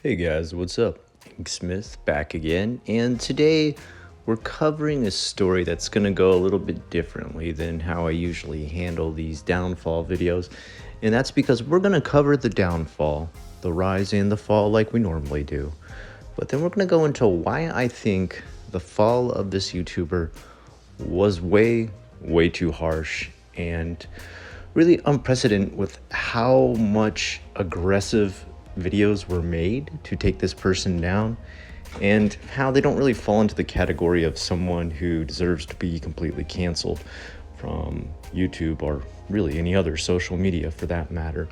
Hey guys, what's up? Ink Smith back again, and today we're covering a story that's going to go a little bit differently than how I usually handle these downfall videos, and that's because we're going to cover the downfall, the rise and the fall like we normally do, but then we're going to go into why I think the fall of this YouTuber was way too harsh and really unprecedented with how much aggressive videos were made to take this person down and how they don't really fall into the category of someone who deserves to be completely canceled from YouTube or really any other social media for that matter.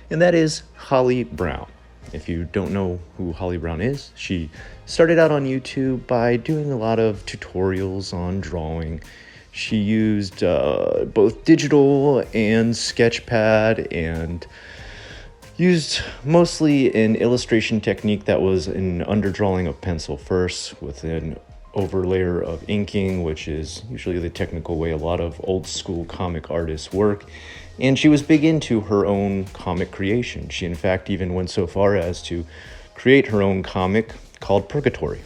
And that is Holly Brown. If you don't know who Holly Brown is, she started out on YouTube by doing a lot of tutorials on drawing. She used both digital and Sketchpad and used mostly an illustration technique that was an underdrawing of pencil first with an overlayer of inking, which is usually the technical way a lot of old school comic artists work. And she was big into her own comic creation. She in fact even went so far as to create her own comic called Purgatory,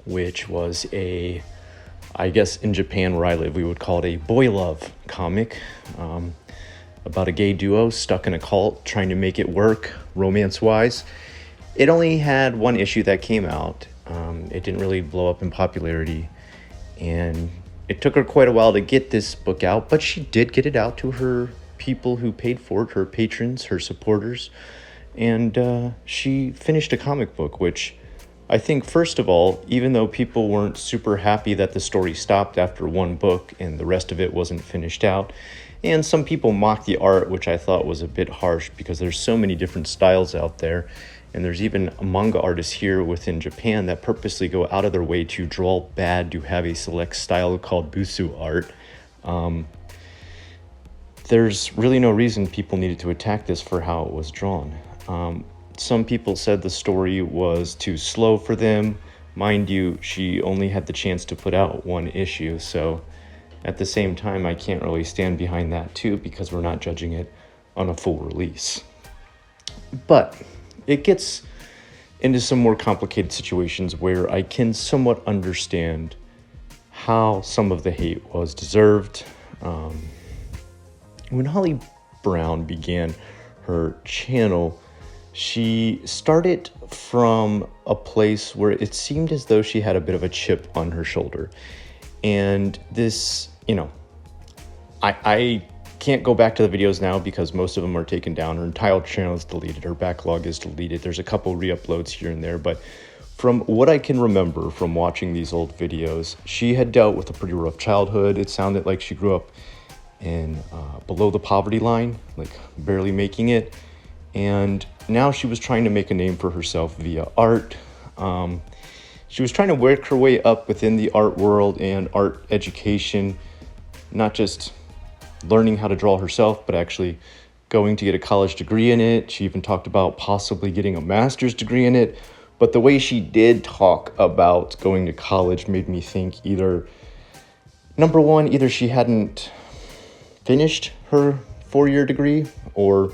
which was I guess in Japan where I live, we would call it a boy love comic. About a gay duo stuck in a cult trying to make it work romance-wise. It only had one issue that came out. It didn't really blow up in popularity, and it took her quite a while to get this book out, but she did get it out to her people who paid for it, her patrons, her supporters, and she finished a comic book, which I think, first of all, even though people weren't super happy that the story stopped after one book and the rest of it wasn't finished out, and some people mocked the art, which I thought was a bit harsh because there's so many different styles out there. And there's even manga artists here within Japan that purposely go out of their way to draw bad to have a select style called busu art. There's really no reason people needed to attack this for how it was drawn. Some people said the story was too slow for them. Mind you, she only had the chance to put out one issue, so at the same time, I can't really stand behind that too because we're not judging it on a full release. But it gets into some more complicated situations where I can somewhat understand how some of the hate was deserved. When Holly Brown began her channel, she started from a place where it seemed as though she had a bit of a chip on her shoulder. And this, I can't go back to the videos now because most of them are taken down. Her entire channel is deleted. Her backlog is deleted. There's a couple re-uploads here and there. But from what I can remember from watching these old videos, she had dealt with a pretty rough childhood. It sounded like she grew up in below the poverty line, like barely making it. And now she was trying to make a name for herself via art. She was trying to work her way up within the art world and art education, not just learning how to draw herself, but actually going to get a college degree in it. She even talked about possibly getting a master's degree in it. But the way she did talk about going to college made me think number one, either she hadn't finished her 4-year degree or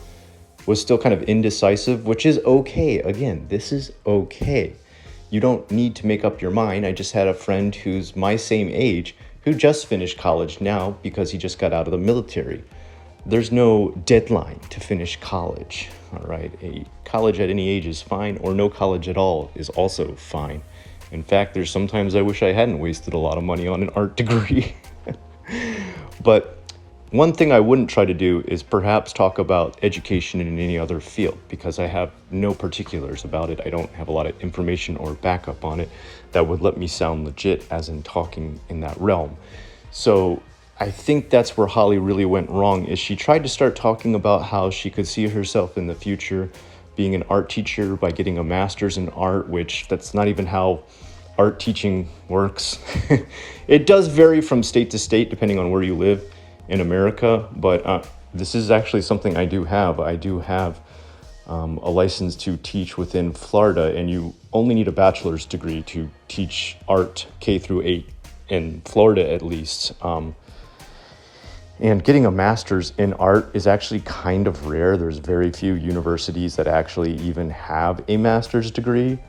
was still kind of indecisive, which is okay. Again, this is okay. You don't need to make up your mind. I just had a friend who's my same age who just finished college now because he just got out of the military. There's no deadline to finish college, all right? A college at any age is fine, or no college at all is also fine. In fact, there's sometimes I wish I hadn't wasted a lot of money on an art degree. But one thing I wouldn't try to do is perhaps talk about education in any other field because I have no particulars about it. I don't have a lot of information or backup on it that would let me sound legit as in talking in that realm. So I think that's where Holly really went wrong, is she tried to start talking about how she could see herself in the future being an art teacher by getting a master's in art, which that's not even how art teaching works. It does vary from state to state depending on where you live in America, but this is actually something I do have. I do have a license to teach within Florida, and you only need a bachelor's degree to teach art K through 8 in Florida at least. And getting a master's in art is actually kind of rare. There's very few universities that actually even have a master's degree.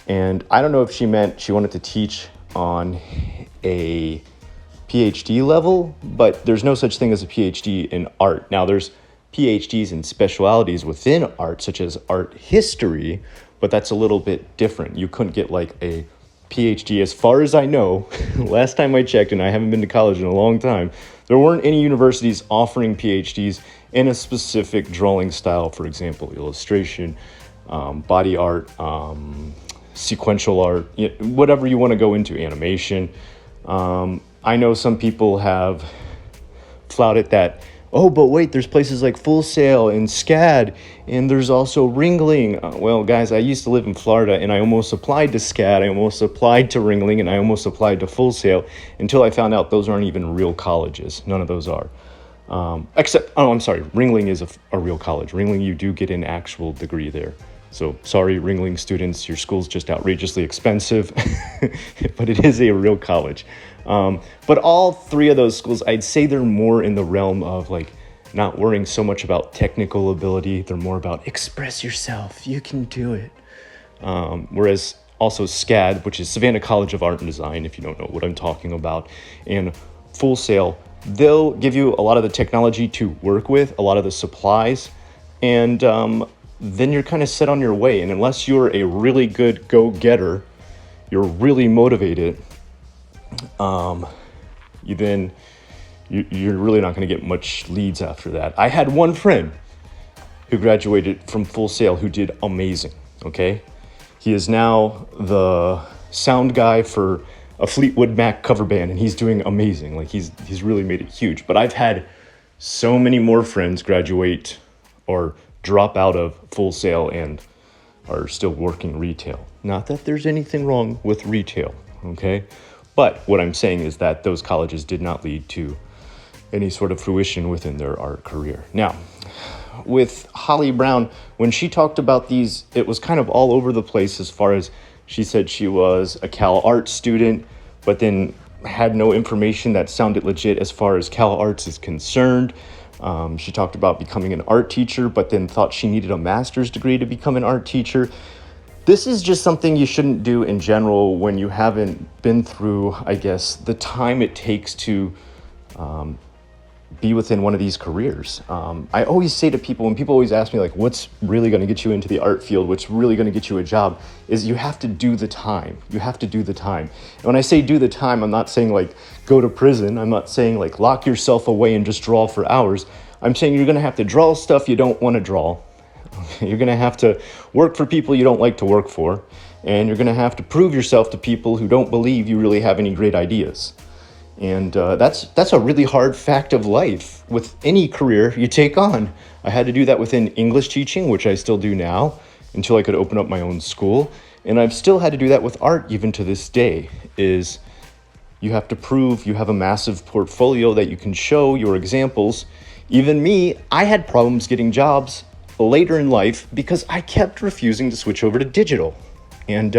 And I don't know if she meant she wanted to teach on a PhD level, but there's no such thing as a PhD in art. Now, there's PhDs in specialities within art, such as art history, but that's a little bit different. You couldn't get like a PhD, as far as I know. Last time I checked, and I haven't been to college in a long time, there weren't any universities offering PhDs in a specific drawing style, for example, illustration, body art, sequential art, whatever you want to go into, animation. I know some people have flouted that, oh, but wait, there's places like Full Sail and SCAD, and there's also Ringling. Well, guys, I used to live in Florida, and I almost applied to SCAD, I almost applied to Ringling, and I almost applied to Full Sail until I found out those aren't even real colleges. None of those are. I'm sorry, Ringling is a real college. Ringling, you do get an actual degree there. So sorry, Ringling students, your school's just outrageously expensive, but it is a real college. But all three of those schools, I'd say they're more in the realm of like not worrying so much about technical ability. They're more about express yourself. You can do it. Whereas also SCAD, which is Savannah College of Art and Design, if you don't know what I'm talking about, and Full Sail, they'll give you a lot of the technology to work with, a lot of the supplies, and then you're kind of set on your way. And unless you're a really good go-getter, you're really motivated, you're really not going to get much leads after that. I had one friend who graduated from Full Sail who did amazing, okay? He is now the sound guy for a Fleetwood Mac cover band, and he's doing amazing. Like, he's really made it huge. But I've had so many more friends graduate or drop out of Full Sail and are still working retail. Not that there's anything wrong with retail, okay? But what I'm saying is that those colleges did not lead to any sort of fruition within their art career. Now, with Holly Brown, when she talked about these, it was kind of all over the place as far as she said she was a Cal Arts student, but then had no information that sounded legit as far as Cal Arts is concerned. She talked about becoming an art teacher, but then thought she needed a master's degree to become an art teacher. This is just something you shouldn't do in general when you haven't been through, I guess, the time it takes to be within one of these careers. I always say to people, when people always ask me, like, what's really going to get you into the art field, what's really going to get you a job, is you have to do the time. You have to do the time. And when I say do the time, I'm not saying, like, go to prison. I'm not saying, like, lock yourself away and just draw for hours. I'm saying you're going to have to draw stuff you don't want to draw. You're going to have to work for people you don't like to work for. And you're going to have to prove yourself to people who don't believe you really have any great ideas. And that's a really hard fact of life with any career you take on. I had to do that within English teaching, which I still do now, until I could open up my own school. And I've still had to do that with art even to this day, is you have to prove you have a massive portfolio that you can show your examples. Even me, I had problems getting jobs later in life because I kept refusing to switch over to digital. And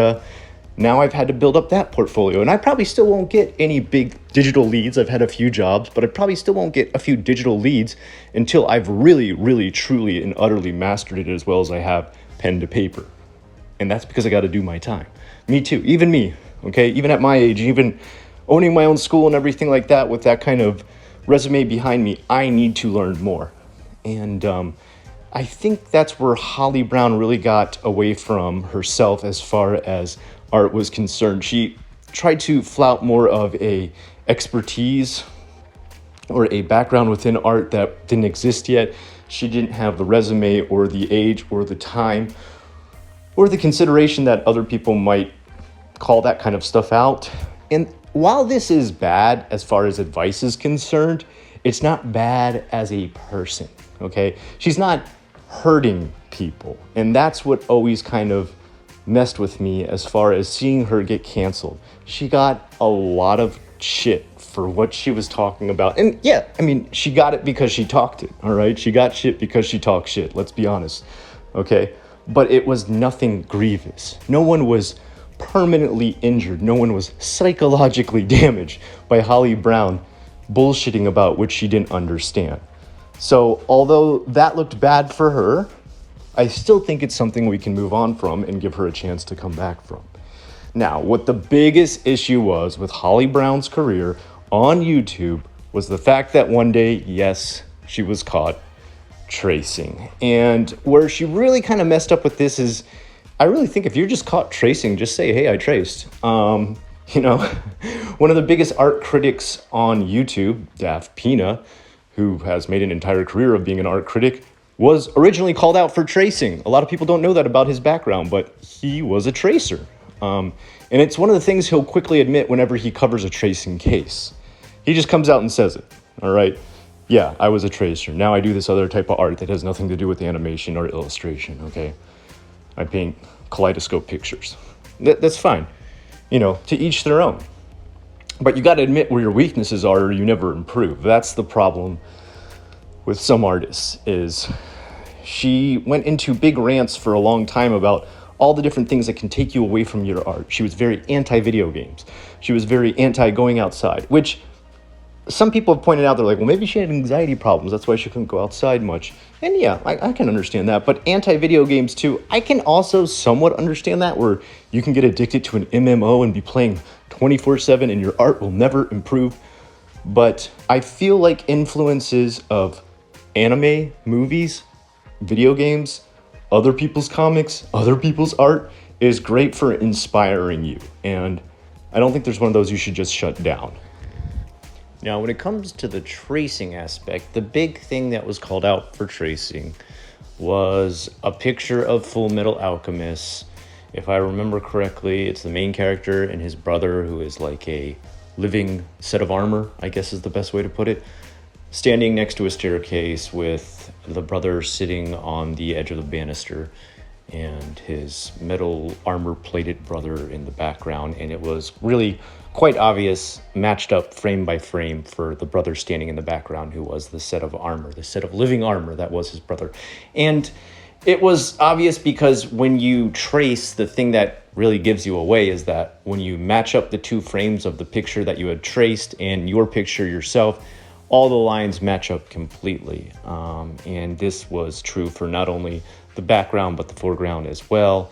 now I've had to build up that portfolio, and I probably still won't get any big digital leads. I've had a few jobs, but I probably still won't get a few digital leads until I've really, really, truly, and utterly mastered it as well as I have pen to paper. And that's because I got to do my time. Me too, even me, okay? Even at my age, even owning my own school and everything like that with that kind of resume behind me, I need to learn more. And I think that's where Holly Brown really got away from herself as far as art was concerned. She tried to flout more of a expertise or a background within art that didn't exist yet. She didn't have the resume or the age or the time or the consideration that other people might call that kind of stuff out. And while this is bad as far as advice is concerned, it's not bad as a person, okay? She's not hurting people. And that's what always kind of messed with me as far as seeing her get canceled. She got a lot of shit for what she was talking about. And yeah, I mean, she got it because she talked it, all right? She got shit because she talked shit, let's be honest, okay? But it was nothing grievous. No one was permanently injured. No one was psychologically damaged by Holly Brown bullshitting about which she didn't understand. So although that looked bad for her, I still think it's something we can move on from and give her a chance to come back from. Now, what the biggest issue was with Holly Brown's career on YouTube was the fact that one day, yes, she was caught tracing. And where she really kind of messed up with this is, I really think if you're just caught tracing, just say, hey, I traced. You know, one of the biggest art critics on YouTube, Daft Pina, who has made an entire career of being an art critic, was originally called out for tracing. A lot of people don't know that about his background, but he was a tracer. And it's one of the things he'll quickly admit whenever he covers a tracing case. He just comes out and says it, all right? Yeah, I was a tracer. Now I do this other type of art that has nothing to do with animation or illustration, okay? I paint kaleidoscope pictures. That's fine. You know, to each their own. But you got to admit where your weaknesses are or you never improve. That's the problem with some artists, is she went into big rants for a long time about all the different things that can take you away from your art. She was very anti-video games. She was very anti-going outside, which some people have pointed out, they're like, well, maybe she had anxiety problems. That's why she couldn't go outside much. And yeah, I can understand that. But anti-video games too, I can also somewhat understand that, where you can get addicted to an MMO and be playing 24/7 and your art will never improve. But I feel like influences of anime, movies, video games, other people's comics, other people's art is great for inspiring you. And I don't think there's one of those you should just shut down. Now, when it comes to the tracing aspect, the big thing that was called out for tracing was a picture of Full Metal Alchemist. If I remember correctly, it's the main character and his brother, who is like a living set of armor, I guess is the best way to put it, standing next to a staircase with the brother sitting on the edge of the banister and his metal armor-plated brother in the background. And it was really quite obvious, matched up frame by frame, for the brother standing in the background, who was the set of armor, the set of living armor that was his brother. And it was obvious because when you trace, the thing that really gives you away is that when you match up the two frames of the picture that you had traced and your picture yourself, all the lines match up completely. And this was true for not only the background, but the foreground as well.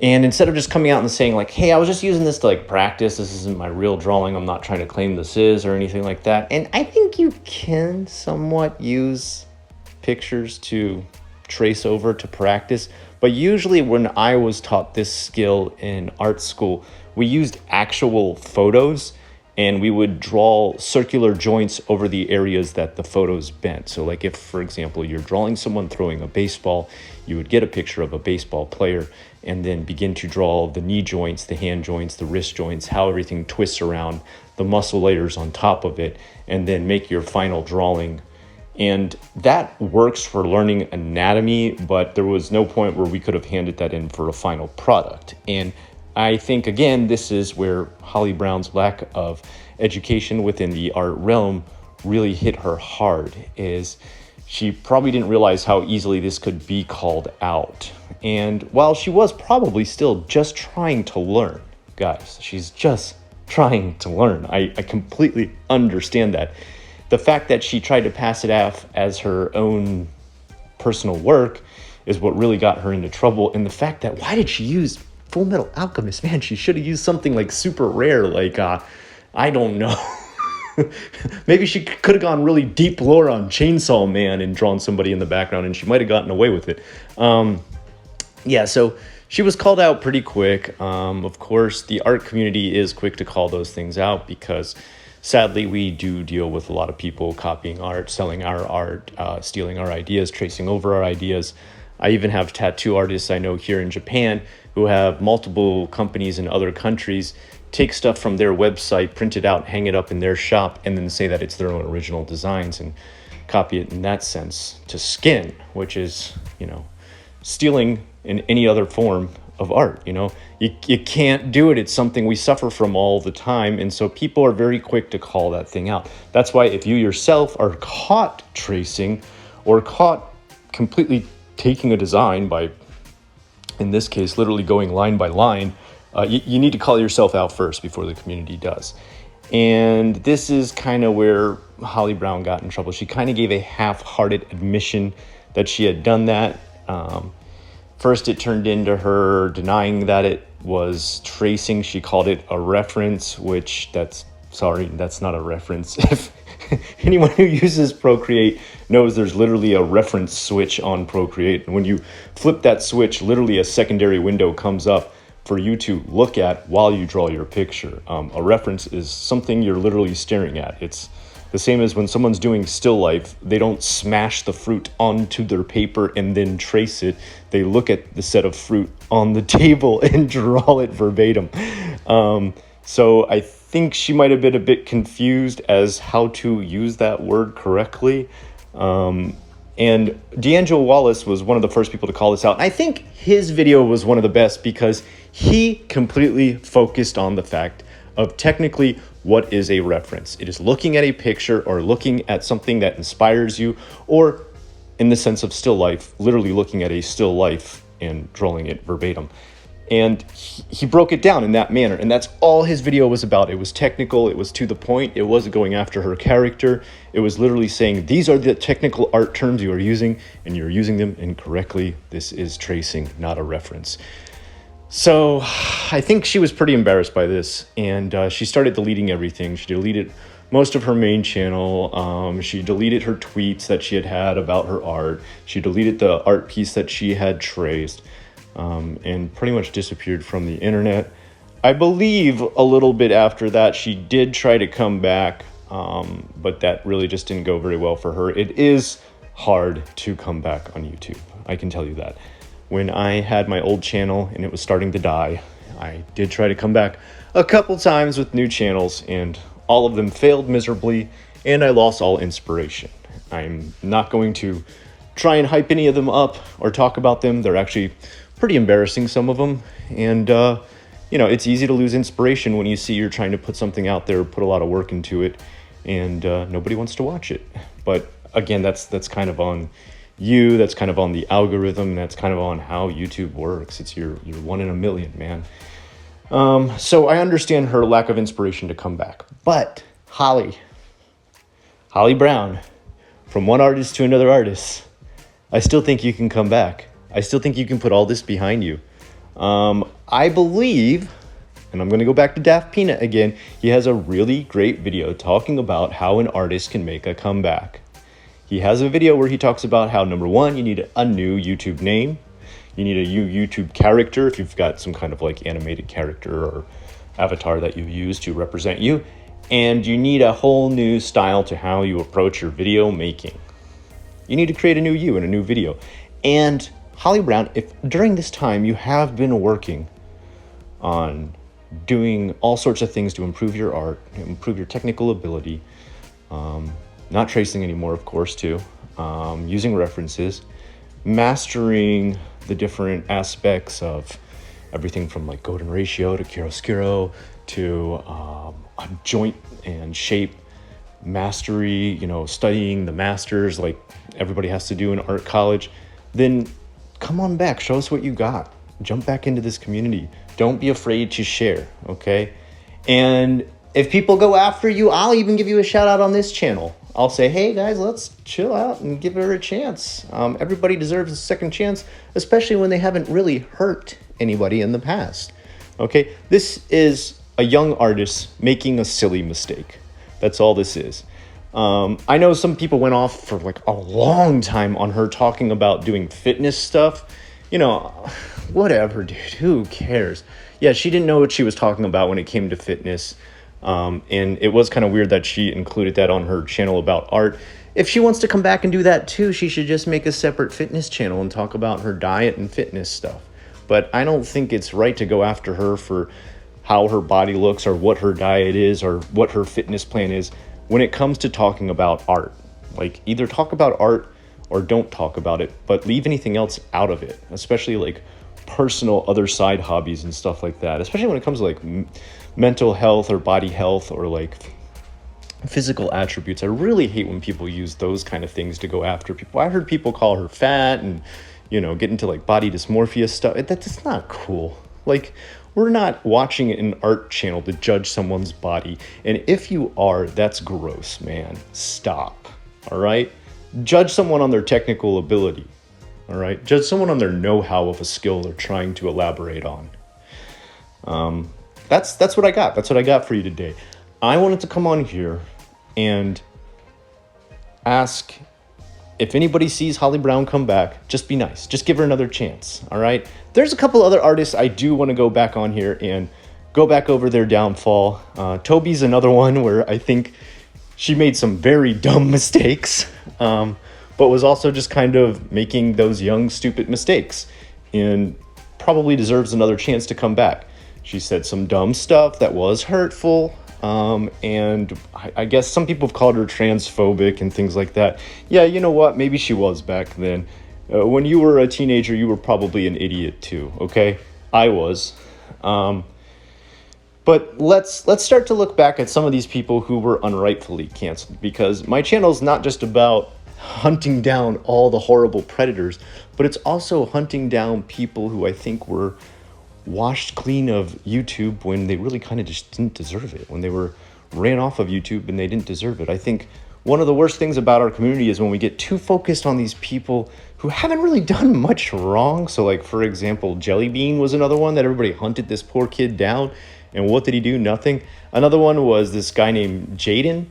And instead of just coming out and saying like, hey, I was just using this to like practice, this isn't my real drawing, I'm not trying to claim this is or anything like that. And I think you can somewhat use pictures to trace over to practice. But usually when I was taught this skill in art school, we used actual photos and we would draw circular joints over the areas that the photos bent. So like if, for example, you're drawing someone throwing a baseball, you would get a picture of a baseball player and then begin to draw the knee joints, the hand joints, the wrist joints, how everything twists around, the muscle layers on top of it, and then make your final drawing. And that works for learning anatomy, but there was no point where we could have handed that in for a final product. And I think, again, this is where Holly Brown's lack of education within the art realm really hit her hard, is she probably didn't realize how easily this could be called out. And while she was probably still just trying to learn, guys, she's just trying to learn. I completely understand that. The fact that she tried to pass it off as her own personal work is what really got her into trouble. And the fact that, why did she use Full Metal Alchemist? Man, she should have used something like super rare, like, I don't know. Maybe she could have gone really deep lore on Chainsaw Man and drawn somebody in the background, and she might have gotten away with it. Yeah, so she was called out pretty quick. Of course, the art community is quick to call those things out because sadly, we do deal with a lot of people copying art, selling our art, stealing our ideas, tracing over our ideas. I even have tattoo artists I know here in Japan who have multiple companies in other countries take stuff from their website, print it out, hang it up in their shop, and then say that it's their own original designs and copy it in that sense to skin, which is, you know, stealing in any other form of art. You know, you can't do it. It's something we suffer from all the time. And so people are very quick to call that thing out. That's why if you yourself are caught tracing or caught completely taking a design by, in this case, literally going line by line, you need to call yourself out first before the community does. And this is kind of where Holly Brown got in trouble. She kind of gave a half-hearted admission that she had done that. First, it turned into her denying that it was tracing. She called it a reference, which that's not a reference. If anyone who uses Procreate knows there's literally a reference switch on Procreate. And when you flip that switch, literally a secondary window comes up for you to look at while you draw your picture. A reference is something you're literally staring at. It's the same as when someone's doing still life, they don't smash the fruit onto their paper and then trace it. They look at the set of fruit on the table and draw it verbatim. So I think she might have been a bit confused as how to use that word correctly. And D'Angelo Wallace was one of the first people to call this out. And I think his video was one of the best because he completely focused on the fact of technically what is a reference. It is looking at a picture or looking at something that inspires you, or in the sense of still life, literally looking at a still life and drawing it verbatim. And he broke it down in that manner, and that's all his video was about. It was technical, it was to the point, it wasn't going after her character. It was literally saying, these are the technical art terms you are using, and you're using them incorrectly. This is tracing, not a reference. So I think she was pretty embarrassed by this, and she started deleting everything. She deleted most of her main channel. She deleted her tweets that she had about her art. She deleted the art piece that she had traced, and pretty much disappeared from the internet. I believe a little bit after that, she did try to come back, but that really just didn't go very well for her. It is hard to come back on YouTube. I can tell you that. When I had my old channel and it was starting to die, I did try to come back a couple times with new channels, and all of them failed miserably, and I lost all inspiration. I'm not going to try and hype any of them up or talk about them. They're actually pretty embarrassing, some of them. And, it's easy to lose inspiration when you see you're trying to put something out there, put a lot of work into it, and nobody wants to watch it. But again, that's kind of on you, that's kind of on the algorithm, that's kind of on how YouTube works. It's you're one in a million, man. So I understand her lack of inspiration to come back. But Holly Brown, from one artist to another artist, I still think you can come back. I still think you can put all this behind you. I believe, and I'm going to go back to Daft Peanut again, he has a really great video talking about how an artist can make a comeback. He has a video where he talks about how, number one, you need a new YouTube name. You need a new YouTube character if you've got some kind of like animated character or avatar that you use to represent you. And you need a whole new style to how you approach your video making. You need to create a new you in a new video. And Holly Brown, if during this time you have been working on doing all sorts of things to improve your art, improve your technical ability, not tracing anymore, of course, too, using references, mastering the different aspects of everything from like Golden Ratio to chiaroscuro to a joint and shape mastery, studying the masters like everybody has to do in art college, then come on back, show us what you got. Jump back into this community. Don't be afraid to share, okay? And if people go after you, I'll even give you a shout out on this channel. I'll say, hey guys, let's chill out and give her a chance. Everybody deserves a second chance, especially when they haven't really hurt anybody in the past. Okay, this is a young artist making a silly mistake. That's all this is. I know some people went off for like a long time on her talking about doing fitness stuff. Whatever, dude, who cares? Yeah, she didn't know what she was talking about when it came to fitness. And it was kind of weird that she included that on her channel about art. If she wants to come back and do that too, she should just make a separate fitness channel and talk about her diet and fitness stuff. But I don't think it's right to go after her for how her body looks or what her diet is or what her fitness plan is when it comes to talking about art. Like, either talk about art or don't talk about it, but leave anything else out of it, especially like personal other side hobbies and stuff like that, especially when it comes to like mental health or body health or like physical attributes. I really hate when people use those kind of things to go after people. I heard people call her fat and get into like body dysmorphia stuff. That's not cool. Like, We're not watching an art channel to judge someone's body. And if you are, that's gross, man. Stop. All right? Judge someone on their technical ability. All right? Judge someone on their know-how of a skill they're trying to elaborate on. That's what I got. That's what I got for you today. I wanted to come on here and ask if anybody sees Holly Brown come back, just be nice. Just give her another chance, all right? There's a couple other artists I do want to go back on here and go back over their downfall. Toby's another one where I think she made some very dumb mistakes, but was also just kind of making those young, stupid mistakes and probably deserves another chance to come back. She said some dumb stuff that was hurtful. And I guess some people have called her transphobic and things like that. Yeah, you know what? Maybe she was back then. When you were a teenager, you were probably an idiot too, okay? I was. But let's start to look back at some of these people who were unrightfully canceled, because my channel is not just about hunting down all the horrible predators, but it's also hunting down people who I think were washed clean of YouTube when they really kind of just didn't deserve it, when they were ran off of YouTube and they didn't deserve it. I think one of the worst things about our community is when we get too focused on these people who haven't really done much wrong. So like, for example, Jelly Bean was another one that everybody hunted this poor kid down. And what did he do? Nothing. Another one was this guy named Jaden.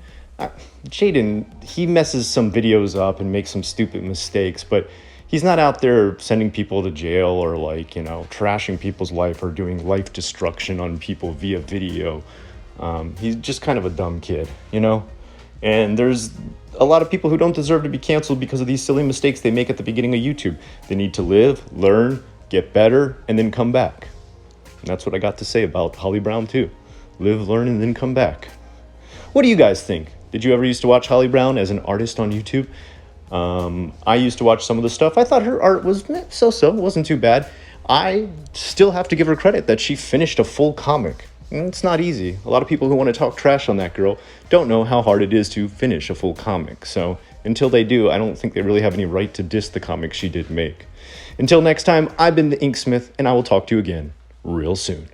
Jaden, he messes some videos up and makes some stupid mistakes, but he's not out there sending people to jail or like, you know, trashing people's life or doing life destruction on people via video. He's just kind of a dumb kid, you know? And there's a lot of people who don't deserve to be canceled because of these silly mistakes they make at the beginning of YouTube. They need to live, learn, get better, and then come back. And that's what I got to say about Holly Brown too. Live, learn, and then come back. What do you guys think? Did you ever used to watch Holly Brown as an artist on YouTube? I used to watch some of the stuff. I thought her art was so-so. It wasn't too bad. I still have to give her credit that she finished a full comic. And it's not easy. A lot of people who want to talk trash on that girl don't know how hard it is to finish a full comic. So until they do, I don't think they really have any right to diss the comic she did make. Until next time, I've been the Inksmith, and I will talk to you again real soon.